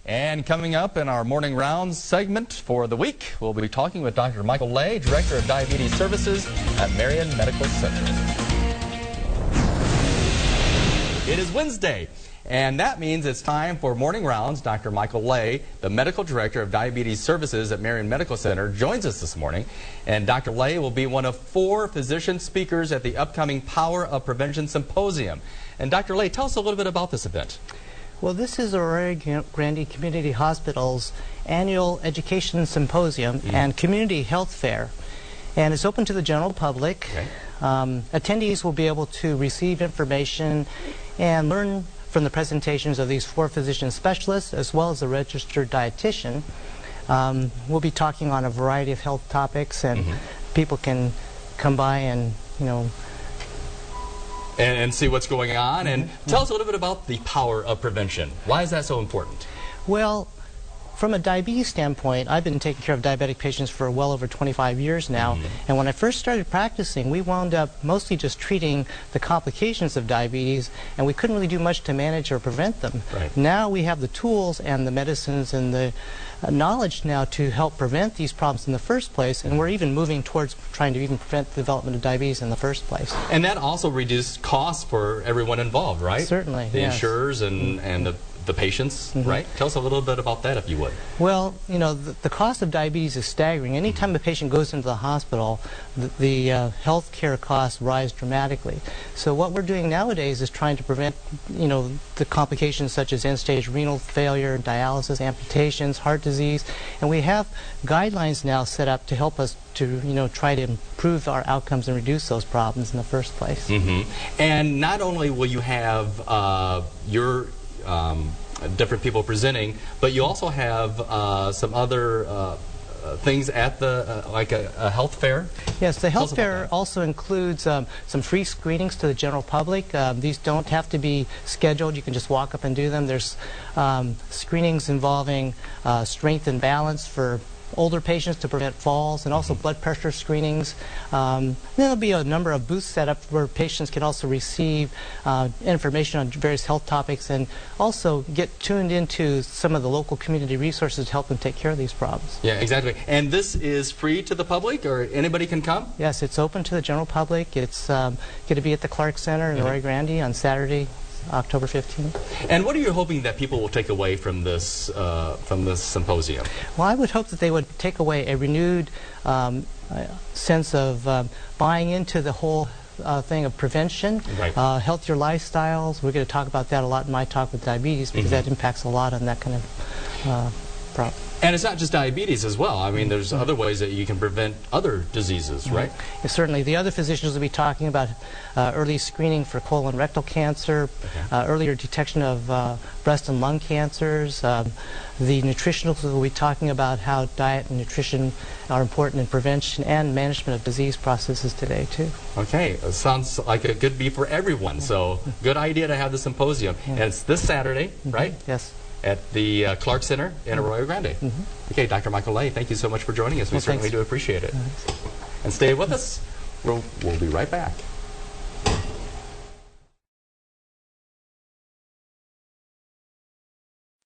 And coming up in our morning rounds segment for the week, we'll be talking with Dr. Michael Lay, Director of Diabetes Services at Marian Medical Center. It is Wednesday, and that means it's time for morning rounds. Dr. Michael Lay, the Medical Director of Diabetes Services at Marian Medical Center, joins us this morning. And Dr. Lay will be one of 4 physician speakers at the upcoming Power of Prevention Symposium. And Dr. Lay, tell us a little bit about this event. Well, this is Aurora Grande Community Hospital's annual education symposium and community health fair. And it's open to the general public. Okay. Attendees will be able to receive information and learn from the presentations of these 4 physician specialists as well as a registered dietitian. We'll be talking on a variety of health topics, and people can come by and, and see what's going on. And tell us a little bit about the power of prevention. Why is that so important? Well, from a diabetes standpoint, I've been taking care of diabetic patients for well over 25 years now. And when I first started practicing, we wound up mostly just treating the complications of diabetes, and we couldn't really do much to manage or prevent them. Right. Now we have the tools and the medicines and the knowledge now to help prevent these problems in the first place, and we're even moving towards trying to even prevent the development of diabetes in the first place. And that also reduced costs for everyone involved, right? Certainly, the yes. insurers and the patients, right? Tell us a little bit about that, if you would. Well, the cost of diabetes is staggering. Anytime a patient goes into the hospital, the health care costs rise dramatically. So what we're doing nowadays is trying to prevent, the complications such as end-stage renal failure, dialysis, amputations, heart disease, and we have guidelines now set up to help us to, try to improve our outcomes and reduce those problems in the first place. And not only will you have your different people presenting, but you also have some other things at the like a health fair. Yes, the health fair also includes some free screenings to the general public. These don't have to be scheduled. You can just walk up and do them. There's screenings involving strength and balance for older patients to prevent falls, and also blood pressure screenings. Then there'll be a number of booths set up where patients can also receive information on various health topics and also get tuned into some of the local community resources to help them take care of these problems. Yeah, exactly. And this is free to the public, or anybody can come? Yes, it's open to the general public. It's going to be at the Clark Center in Aurora Grande on Saturday, October 15th. And what are you hoping that people will take away from this symposium? Well, I would hope that they would take away a renewed sense of buying into the whole thing of prevention, healthier lifestyles. We're going to talk about that a lot in my talk with diabetes, because that impacts a lot on that kind of problem. And it's not just diabetes as well. I mean, there's other ways that you can prevent other diseases, right? Yes, certainly. The other physicians will be talking about early screening for colon rectal cancer, earlier detection of breast and lung cancers. The nutritionalists will be talking about how diet and nutrition are important in prevention and management of disease processes today, too. Okay. It sounds like it could be for everyone. So good idea to have the symposium. And it's this Saturday, right? Yes. At the Clark Center in Arroyo Grande. Okay, Dr. Michael Lay, thank you so much for joining us. We certainly do appreciate it. And stay with us. We'll be right back.